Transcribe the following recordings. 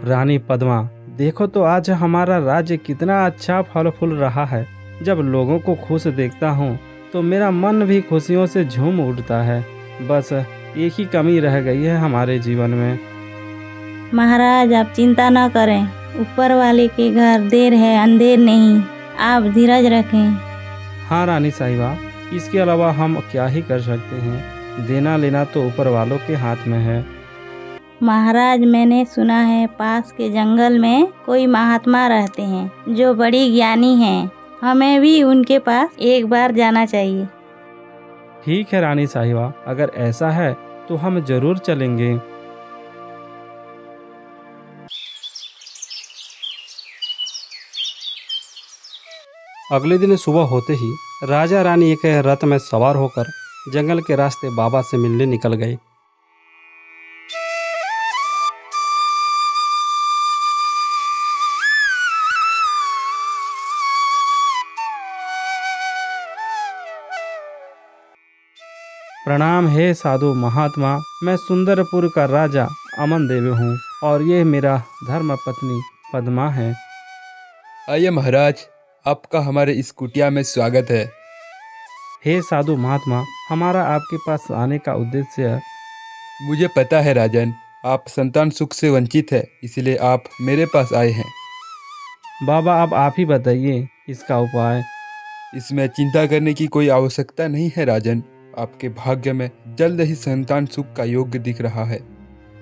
रानी पद्मा, देखो तो आज हमारा राज्य कितना अच्छा फल फूल रहा है। जब लोगों को खुश देखता हूँ तो मेरा मन भी खुशियों से झूम उठता है। बस एक ही कमी रह गई है हमारे जीवन में। महाराज, आप चिंता न करें। ऊपर वाले के घर देर है अंधेर नहीं। आप धीरज रखें। हाँ रानी साहिबा, इसके अलावा हम क्या ही कर सकते हैं। देना लेना तो ऊपर वालों के हाथ में है। महाराज, मैंने सुना है पास के जंगल में कोई महात्मा रहते हैं जो बड़ी ज्ञानी हैं। हमें भी उनके पास एक बार जाना चाहिए। ठीक है रानी साहिबा, अगर ऐसा है तो हम जरूर चलेंगे। अगले दिन सुबह होते ही राजा रानी एक रथ में सवार होकर जंगल के रास्ते बाबा से मिलने निकल गए। प्रणाम हे साधु महात्मा, मैं सुंदरपुर का राजा अमन देव हूँ और ये मेरा धर्म पत्नी पद्मा है। आइए महाराज, आपका हमारे इस कुटिया में स्वागत है। हे साधु महात्मा, हमारा आपके पास आने का उद्देश्य। मुझे पता है राजन, आप संतान सुख से वंचित है, इसलिए आप मेरे पास आए हैं। बाबा, अब आप ही बताइए इसका उपाय। इसमें चिंता करने की कोई आवश्यकता नहीं है राजन। आपके भाग्य में जल्द ही संतान सुख का योग दिख रहा है।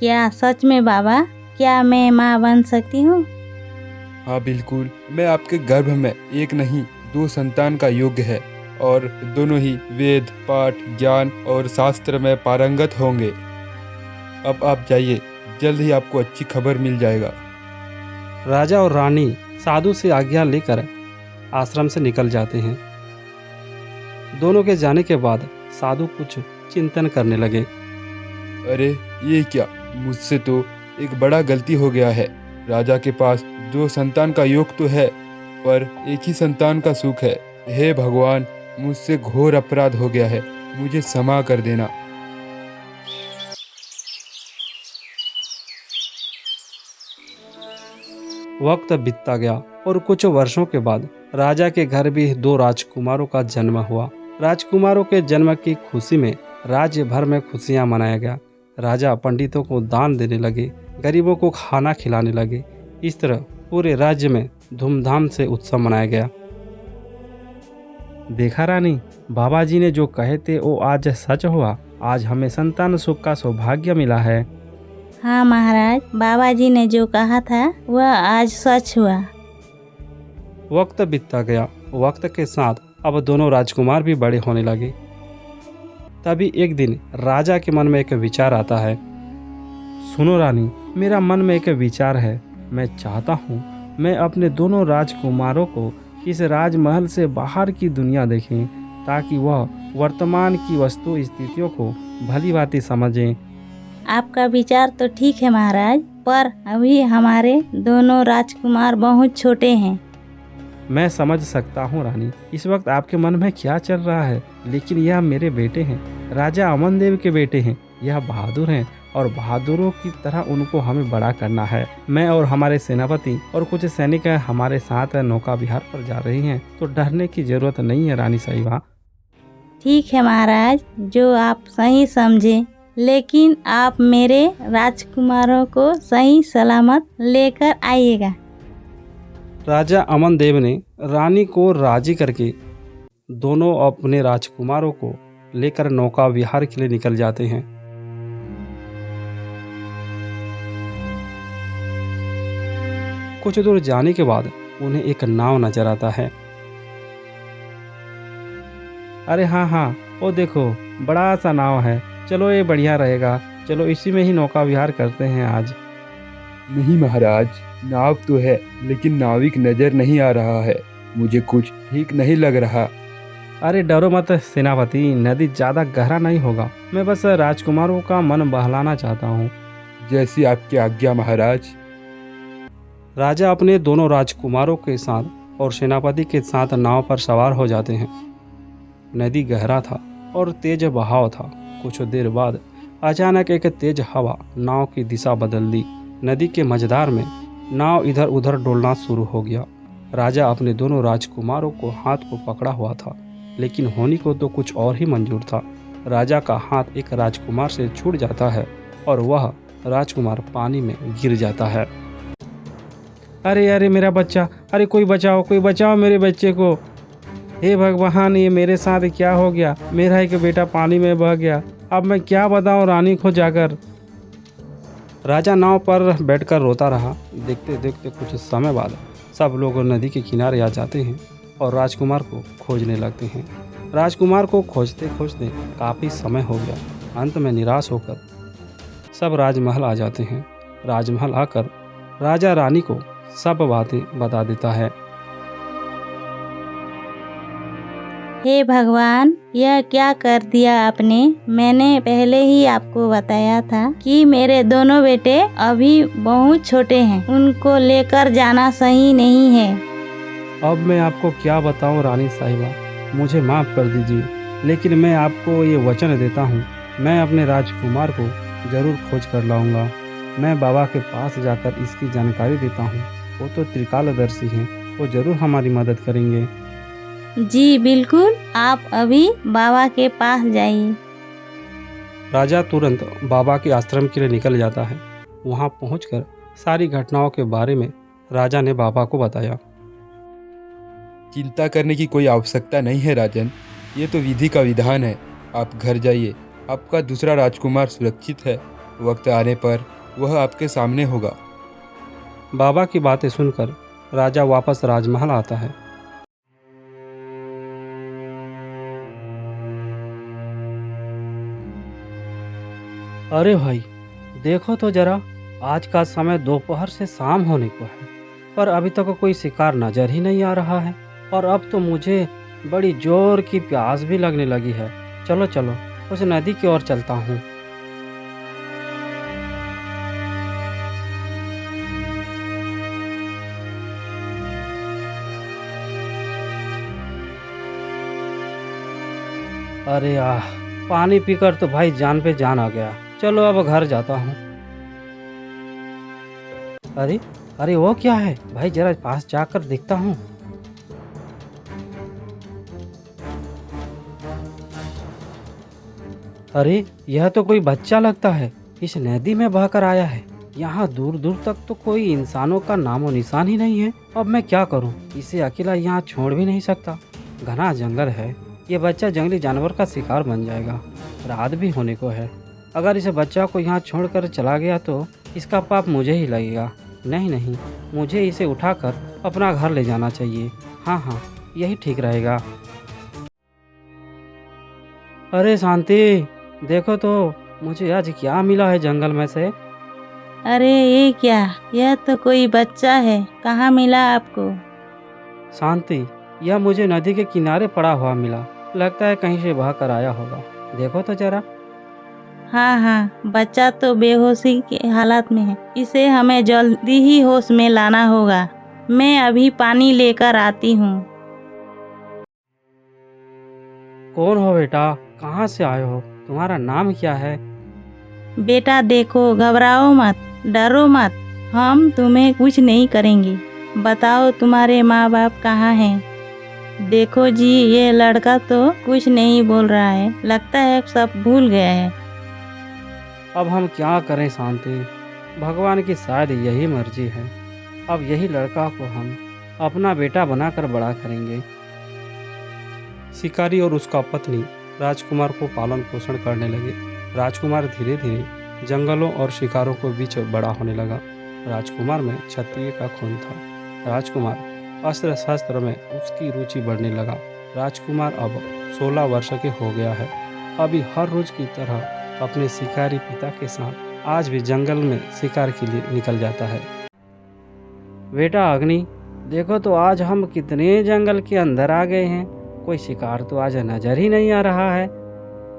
क्या सच में बाबा? क्या मैं माँ बन सकती हूँ? हाँ बिल्कुल, मैं आपके गर्भ में एक नहीं 2 संतान का योग है और दोनों ही वेद पाठ ज्ञान और शास्त्र में पारंगत होंगे। अब आप जाइए, जल्द ही आपको अच्छी खबर मिल जाएगा। राजा और रानी साधु से आज्ञा लेकर आश्रम से निकल जाते हैं। दोनों के जाने के बाद साधु कुछ चिंतन करने लगे। अरे ये क्या, मुझसे तो एक बड़ा गलती हो गया है। राजा के पास 2 संतान का योग तो है, पर एक ही संतान का सुख है। हे भगवान, मुझसे घोर अपराध हो गया है, मुझे क्षमा कर देना। वक्त बीतता गया और कुछ वर्षों के बाद राजा के घर भी 2 राजकुमारों का जन्म हुआ। राजकुमारों के जन्म की खुशी में राज्य भर में खुशियां मनाया गया। राजा पंडितों को दान देने लगे, गरीबों को खाना खिलाने लगे। इस तरह पूरे राज्य में धूमधाम से उत्सव मनाया गया। देखा रानी, बाबा जी ने जो कहे थे वो आज सच हुआ। आज हमें संतान सुख का सौभाग्य मिला है। हाँ महाराज, बाबा जी ने जो कहा था वह आज सच हुआ। वक्त बीतता गया। वक्त के साथ अब दोनों राजकुमार भी बड़े होने लगे। तभी एक दिन राजा के मन में एक विचार आता है। सुनो रानी, मेरा मन में एक विचार है। मैं चाहता हूँ मैं अपने दोनों राजकुमारों को इस राजमहल से बाहर की दुनिया देखें, ताकि वह वर्तमान की वस्तु स्थितियों को भली भांति समझें। आपका विचार तो ठीक है महाराज, पर अभी हमारे दोनों राजकुमार बहुत छोटे हैं। मैं समझ सकता हूँ रानी, इस वक्त आपके मन में क्या चल रहा है, लेकिन यह मेरे बेटे हैं, राजा अमन देव के बेटे हैं। यह बहादुर हैं और बहादुरों की तरह उनको हमें बड़ा करना है। मैं और हमारे सेनापति और कुछ सैनिक हमारे साथ नौका विहार पर जा रही हैं, तो डरने की जरूरत नहीं है रानी साहिबा। ठीक है महाराज, जो आप सही समझे, लेकिन आप मेरे राजकुमारों को सही सलामत लेकर आइएगा। राजा अमन देव ने रानी को राजी करके दोनों अपने राजकुमारों को लेकर नौका विहार के लिए निकल जाते हैं। कुछ दूर जाने के बाद उन्हें एक नाव नजर आता है। अरे हाँ, वो देखो, बड़ा सा नाव है। चलो ये बढ़िया रहेगा, चलो इसी में ही नौका विहार करते हैं आज। नहीं महाराज, नाव तो है, लेकिन नाविक नजर नहीं आ रहा है। मुझे कुछ ठीक नहीं लग रहा। अरे डरो मत सेनापति, नदी ज़्यादा गहरा नहीं होगा। मैं बस राजकुमारों का मन बहलाना चाहता हूँ। जैसी आपकी आज्ञा महाराज। राजा अपने दोनों राजकुमारों के साथ और सेनापति के साथ नाव पर सवार हो जाते हैं। नदी गहरा था और तेज बहाव था। कुछ देर बाद अचानक एक तेज हवा नाव की दिशा बदल दी। नदी के मझधार में नाव इधर उधर डोलना शुरू हो गया। राजा अपने दोनों राजकुमारों को हाथ को पकड़ा हुआ था, लेकिन होनी को तो कुछ और ही मंजूर था। राजा का हाथ एक राजकुमार से छूट जाता है और वह राजकुमार पानी में गिर जाता है। अरे अरे मेरा बच्चा, अरे कोई बचाओ मेरे बच्चे को। हे भगवान, ये मेरे साथ क्या हो गया? मेरा एक बेटा पानी में बह गया। अब मैं क्या बताऊं रानी को जाकर। राजा नाव पर बैठकर रोता रहा। देखते देखते कुछ समय बाद सब लोग नदी के किनारे आ जाते हैं और राजकुमार को खोजने लगते हैं। राजकुमार को खोजते खोजते काफ़ी समय हो गया। अंत में निराश होकर सब राजमहल आ जाते हैं। राजमहल आकर राजा रानी को सब बातें बता देता है। हे भगवान, यह क्या कर दिया आपने? मैंने पहले ही आपको बताया था कि मेरे दोनों बेटे अभी बहुत छोटे हैं, उनको लेकर जाना सही नहीं है। अब मैं आपको क्या बताऊं रानी साहिबा, मुझे माफ़ कर दीजिए, लेकिन मैं आपको ये वचन देता हूँ, मैं अपने राजकुमार को ज़रूर खोज कर लाऊंगा। मैं बाबा के पास जाकर इसकी जानकारी देता हूँ। वो तो त्रिकालदर्शी हैं, वो ज़रूर हमारी मदद करेंगे। जी बिल्कुल, आप अभी बाबा के पास जाइए। राजा तुरंत बाबा के आश्रम के लिए निकल जाता है। वहाँ पहुँचकर सारी घटनाओं के बारे में राजा ने बाबा को बताया। चिंता करने की कोई आवश्यकता नहीं है राजन, ये तो विधि का विधान है। आप घर जाइए, आपका दूसरा राजकुमार सुरक्षित है। वक्त आने पर वह आपके सामने होगा। बाबा की बातें सुनकर राजा वापस राजमहल आता है। अरे भाई, देखो तो जरा, आज का समय दोपहर से शाम होने को है, पर अभी तक कोई शिकार नजर ही नहीं आ रहा है। और अब तो मुझे बड़ी जोर की प्यास भी लगने लगी है। चलो चलो, उस नदी की ओर चलता हूँ। अरे पानी पीकर तो भाई जान पे जान आ गया। चलो अब घर जाता हूँ। अरे अरे वो क्या है भाई, जरा पास जाकर देखता हूँ। अरे यह तो कोई बच्चा लगता है, इस नदी में बहकर आया है। यहाँ दूर दूर तक तो कोई इंसानों का नामो निशान ही नहीं है। अब मैं क्या करूँ? इसे अकेला यहाँ छोड़ भी नहीं सकता। घना जंगल है, ये बच्चा जंगली जानवर का शिकार बन जाएगा। रात भी होने को है। अगर इस बच्चा को यहाँ छोड़कर चला गया तो इसका पाप मुझे ही लगेगा। नहीं नहीं, मुझे इसे उठाकर अपना घर ले जाना चाहिए। हाँ, यही ठीक रहेगा। अरे शांति, देखो तो मुझे आज क्या मिला है जंगल में से। अरे ये क्या? यह तो कोई बच्चा है। कहाँ मिला आपको? शांति, यह मुझे नदी के किनारे पड़ा हुआ मिला। लगता है कहीं से बह कर आया होगा। देखो तो जरा। हाँ, बच्चा तो बेहोशी के हालत में है। इसे हमें जल्दी ही होश में लाना होगा। मैं अभी पानी लेकर आती हूँ। कौन हो बेटा? कहाँ से आए हो? तुम्हारा नाम क्या है? बेटा देखो, घबराओ मत, डरो मत, हम तुम्हें कुछ नहीं करेंगे। बताओ तुम्हारे माँ बाप कहाँ हैं? देखो जी, ये लड़का तो कुछ नहीं बोल रहा है, लगता है सब भूल गया है। अब हम क्या करें शांति, भगवान की शायद यही मर्जी है। अब यही लड़का को हम अपना बेटा बनाकर बड़ा करेंगे। शिकारी और उसका पत्नी राजकुमार को पालन पोषण करने लगे। राजकुमार धीरे धीरे जंगलों और शिकारों के बीच बड़ा होने लगा। राजकुमार में क्षत्रिय का खून था। राजकुमार अस्त्र शस्त्र में उसकी रुचि बढ़ने लगा। राजकुमार अब 16 वर्ष के हो गया है। अभी हर रोज की तरह अपने शिकारी पिता के साथ आज भी जंगल में शिकार के लिए निकल जाता है। बेटा अग्नि, देखो तो आज हम कितने जंगल के अंदर आ गए हैं। कोई शिकार तो आज नजर ही नहीं आ रहा है।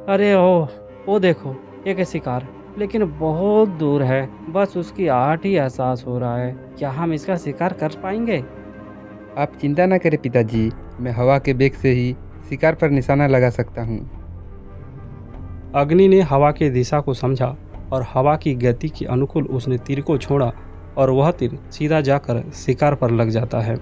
अरे ओ देखो, एक शिकार, लेकिन बहुत दूर है। बस उसकी आहट ही एहसास हो रहा है। क्या हम इसका शिकार कर पाएंगे? आप चिंता न करें पिताजी, मैं हवा के वेग से ही शिकार पर निशाना लगा सकता हूँ। अग्नि ने हवा की दिशा को समझा और हवा की गति के अनुकूल उसने तीर को छोड़ा और वह तीर सीधा जाकर शिकार पर लग जाता है।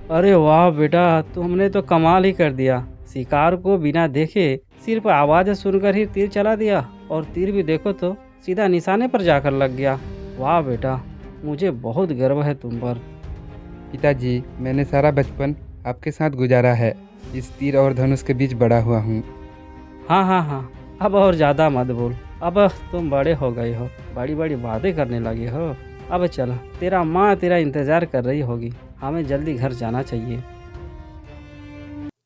अरे वाह बेटा, तुमने तो कमाल ही कर दिया। शिकार को बिना देखे सिर्फ आवाज़ सुनकर ही तीर चला दिया और तीर भी देखो तो सीधा निशाने पर जाकर लग गया। वाह बेटा, मुझे बहुत गर्व है तुम पर। पिताजी, मैंने सारा बचपन आपके साथ गुजारा है। इस तीर और धनुष के बीच बड़ा हुआ हूँ। हाँ, अब और ज़्यादा मत बोल। अब तुम बड़े हो गए हो, बड़ी बड़ी बातें करने लगे हो। अब चल, तेरा माँ तेरा इंतज़ार कर रही होगी, हमें जल्दी घर जाना चाहिए।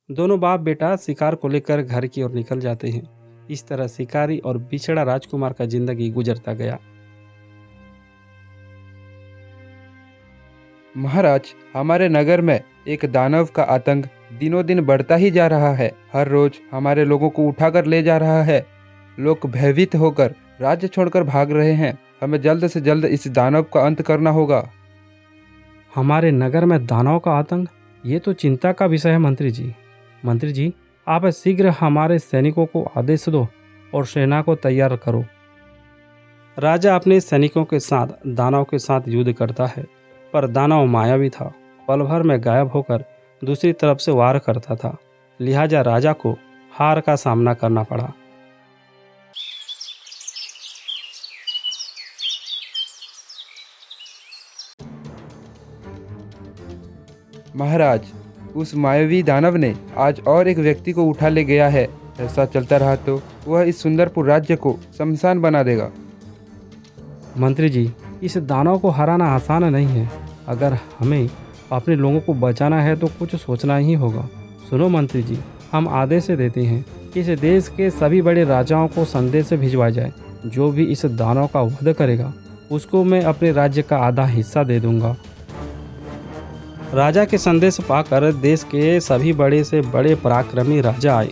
दोनों बाप बेटा शिकार को लेकर घर की ओर निकल जाते हैं। इस तरह शिकारी और बिछड़ा राजकुमार का जिंदगी गुजरता गया। महाराज, हमारे नगर में एक दानव का आतंक दिनों दिन बढ़ता ही जा रहा है। हर रोज हमारे लोगों को उठाकर ले जा रहा है। लोग भयभीत होकर राज्य छोड़कर भाग रहे हैं। हमें जल्द से जल्द इस दानव का अंत करना होगा। हमारे नगर में दानव का आतंक, ये तो चिंता का विषय है मंत्री जी। मंत्री जी, आप शीघ्र हमारे सैनिकों को आदेश दो और सेना को तैयार करो। राजा अपने सैनिकों के साथ दानव के साथ युद्ध करता है, पर दानव मायावी था। पल भर में गायब होकर दूसरी तरफ से वार करता था। लिहाजा राजा को हार का सामना करना पड़ा। महाराज, उस मायावी दानव ने आज और एक व्यक्ति को उठा ले गया है। ऐसा चलता रहा तो वह इस सुंदरपुर राज्य को शमशान बना देगा। मंत्री जी, इस दानव को हराना आसान नहीं है। अगर हमें अपने लोगों को बचाना है तो कुछ सोचना ही होगा। सुनो मंत्री जी, हम आदेश देते हैं कि इस देश के सभी बड़े राजाओं को संदेश भिजवाया जाए। जो भी इस दानव का वध करेगा उसको मैं अपने राज्य का आधा हिस्सा दे दूंगा। राजा के संदेश पाकर देश के सभी बड़े से बड़े पराक्रमी राजा आए।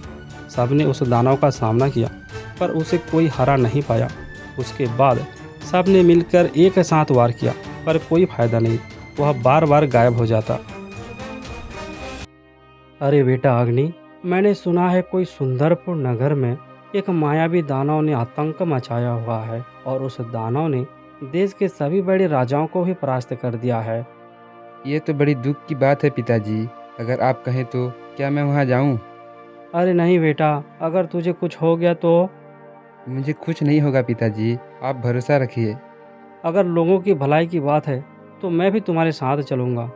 सबने उस दानव का सामना किया, पर उसे कोई हरा नहीं पाया। उसके बाद सबने मिलकर एक साथ वार किया, पर कोई फायदा नहीं। वह बार बार गायब हो जाता। अरे बेटा अग्नि, मैंने सुना है कोई सुंदरपुर नगर में एक मायावी दानव ने आतंक मचाया हुआ है और उस दानव ने देश के सभी बड़े राजाओं को भी परास्त कर दिया है। ये तो बड़ी दुख की बात है पिताजी। अगर आप कहें तो क्या मैं वहाँ जाऊँ? अरे नहीं बेटा, अगर तुझे कुछ हो गया तो? मुझे कुछ नहीं होगा पिताजी, आप भरोसा रखिए। अगर लोगों की भलाई की बात है तो मैं भी तुम्हारे साथ चलूँगा।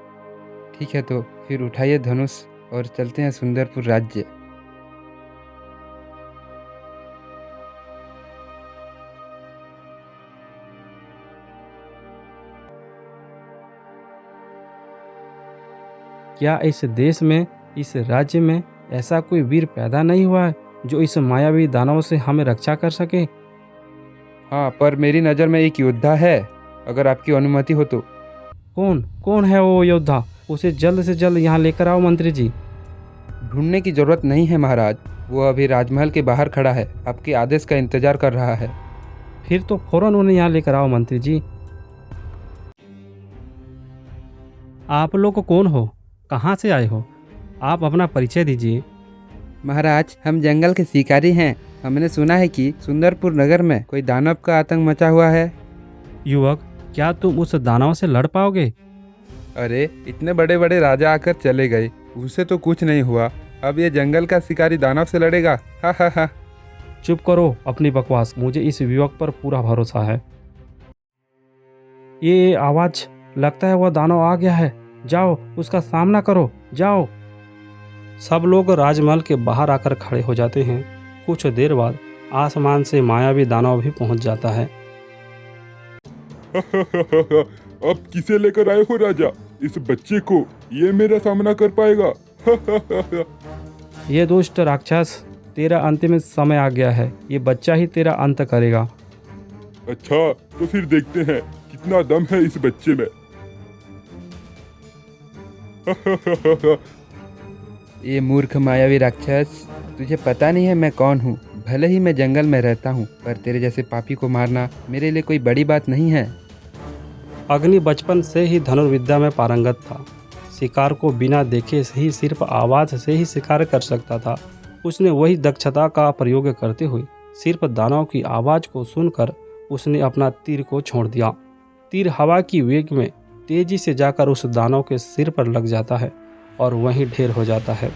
ठीक है, तो फिर उठाइए धनुष और चलते हैं सुंदरपुर राज्य। क्या इस देश में, इस राज्य में ऐसा कोई वीर पैदा नहीं हुआ है जो इस मायावी दानव से हमें रक्षा कर सके? हाँ, पर मेरी नज़र में एक योद्धा है, अगर आपकी अनुमति हो तो। कौन है वो योद्धा? उसे जल्द से जल्द यहाँ लेकर आओ मंत्री जी। ढूंढने की जरूरत नहीं है महाराज, वो अभी राजमहल के बाहर खड़ा है, आपके आदेश का इंतजार कर रहा है। फिर तो फौरन उन्हें यहाँ लेकर आओ मंत्री जी। आप लोग कौन हो? कहाँ से आए हो? आप अपना परिचय दीजिए। महाराज, हम जंगल के शिकारी हैं। हमने सुना है कि सुंदरपुर नगर में कोई दानव का आतंक मचा हुआ है। युवक, क्या तुम उस दानव से लड़ पाओगे? अरे, इतने बड़े बड़े राजा आकर चले गए, उसे तो कुछ नहीं हुआ। अब ये जंगल का शिकारी दानव से लड़ेगा? हा हा हा। चुप करो अपनी बकवास। मुझे इस युवक पर पूरा भरोसा है। ये आवाज, लगता है वह दानव आ गया है। जाओ, उसका सामना करो, जाओ। सब लोग राजमहल के बाहर आकर खड़े हो जाते हैं। कुछ देर बाद आसमान से मायावी दानव भी पहुंच जाता है। अब किसे लेकर आए हो राजा? इस बच्चे को? ये मेरा सामना कर पाएगा? ये दुष्ट राक्षस, तेरा अंतिम समय आ गया है। ये बच्चा ही तेरा अंत करेगा। अच्छा, तो फिर देखते हैं कितना दम है इस बच्चे में। ये मूर्ख मायावी राक्षस, तुझे पता नहीं है मैं कौन हूँ। भले ही मैं जंगल में रहता हूँ, पर तेरे जैसे पापी को मारना मेरे लिए कोई बड़ी बात नहीं है। अग्नि बचपन से ही धनुर्विद्या में पारंगत था। शिकार को बिना देखे से ही, सिर्फ आवाज़ से ही शिकार कर सकता था। उसने वही दक्षता का प्रयोग करते हुए सिर्फ दानव की आवाज़ को सुनकर उसने अपना तीर को छोड़ दिया। तीर हवा की वेग में तेजी से जाकर उस दानव के सिर पर लग जाता है और वहीं ढेर हो जाता है।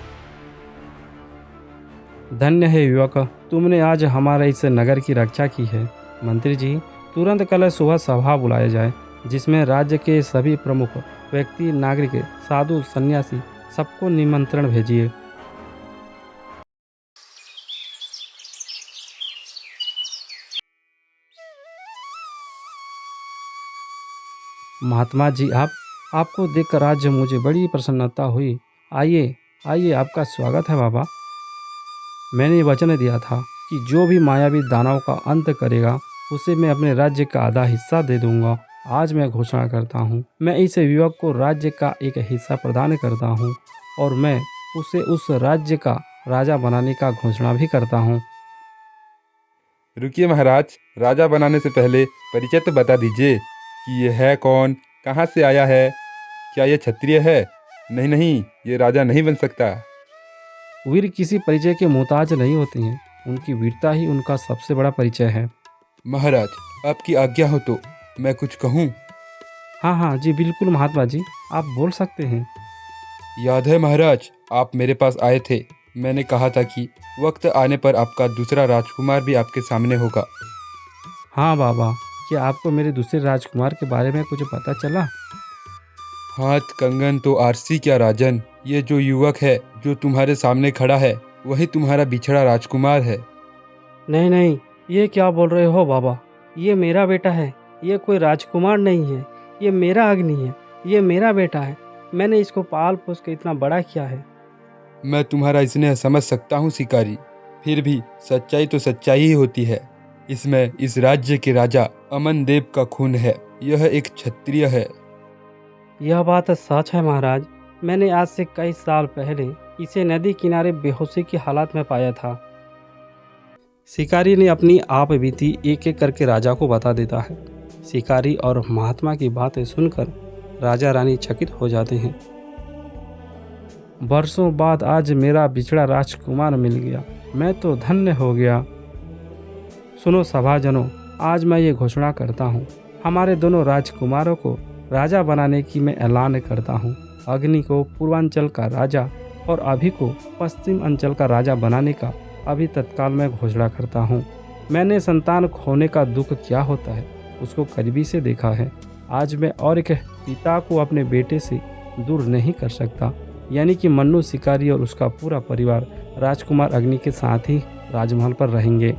धन्य है युवक, तुमने आज हमारे इस नगर की रक्षा की है। मंत्री जी, तुरंत कल सुबह सभा बुलाया जाए जिसमें राज्य के सभी प्रमुख व्यक्ति, नागरिक, साधु, सन्यासी सबको निमंत्रण भेजिए। महात्मा जी, आपको देखकर आज मुझे बड़ी प्रसन्नता हुई। आइए आइए, आपका स्वागत है बाबा। मैंने वचन दिया था कि जो भी मायावी दानव का अंत करेगा उसे मैं अपने राज्य का आधा हिस्सा दे दूंगा। आज मैं घोषणा करता हूँ, मैं इस युवक को राज्य का एक हिस्सा प्रदान करता हूँ और मैं उसे उस राज्य का राजा बनाने का घोषणा भी करता हूँ। रुकिए महाराज, राजा बनाने से पहले परिचय तो बता दीजिए कि ये है कौन, कहाँ से आया है, क्या ये क्षत्रिय है? नहीं नहीं, ये राजा नहीं बन सकता। वीर किसी परिचय के मोहताज नहीं होते हैं, उनकी वीरता ही उनका सबसे बड़ा परिचय है। महाराज, आपकी आज्ञा हो तो मैं कुछ कहूँ? हाँ हाँ जी बिल्कुल महात्मा जी, आप बोल सकते हैं। याद है महाराज, आप मेरे पास आए थे। मैंने कहा था कि वक्त आने पर आपका दूसरा राजकुमार भी आपके सामने होगा। हाँ बाबा, क्या आपको मेरे दूसरे राजकुमार के बारे में कुछ पता चला? हाथ कंगन तो आरसी क्या राजन, ये जो युवक है जो तुम्हारे सामने खड़ा है वही तुम्हारा बिछड़ा राजकुमार है। नहीं नहीं, ये क्या बोल रहे हो बाबा? ये मेरा बेटा है, ये कोई राजकुमार नहीं है, ये मेरा अग्नि है, ये मेरा बेटा है। मैंने इसको पाल पोस के इतना बड़ा किया है। मैं तुम्हारा स्नेह समझ सकता हूँ शिकारी, फिर भी सच्चाई तो सच्चाई ही होती है। इसमें इस राज्य के राजा अमन देव का खून है। यह एक क्षत्रिय है। यह बात सच है महाराज। मैंने आज से कई साल पहले इसे नदी किनारे बेहोशी की हालत में पाया था। शिकारी ने अपनी आप बीती एक एक करके राजा को बता देता है। शिकारी और महात्मा की बातें सुनकर राजा रानी चकित हो जाते हैं। वर्षों बाद आज मेरा बिछड़ा राजकुमार मिल गया, मैं तो धन्य हो गया। सुनो सभाजनों, आज मैं ये घोषणा करता हूँ, हमारे दोनों राजकुमारों को राजा बनाने की मैं ऐलान करता हूँ। अग्नि को पूर्वांचल का राजा और अभि को पश्चिम अंचल का राजा बनाने का अभी तत्काल मैं घोषणा करता हूँ। मैंने संतान खोने का दुख क्या होता है उसको करीबी से देखा है। आज मैं और एक पिता को अपने बेटे से दूर नहीं कर सकता, यानी कि मन्नू शिकारी और उसका पूरा परिवार राजकुमार अग्नि के साथ ही राजमहल पर रहेंगे।